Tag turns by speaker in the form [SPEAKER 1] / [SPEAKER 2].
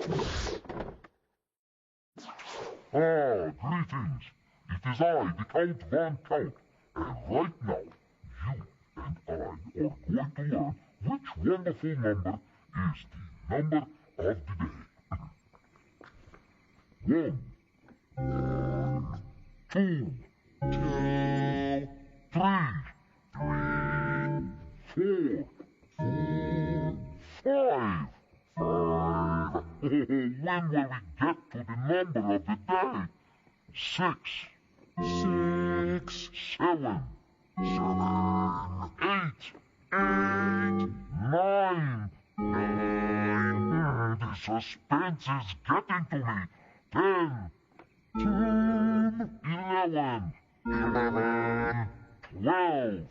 [SPEAKER 1] Greetings. It is I, the Count Von Count, and right now, you and I are going to learn which wonderful number is the number of the day. One, two, three, four, five. When will we get to the number of the day? Six, seven, eight, nine. The suspense is getting to me. 10, 11, 12.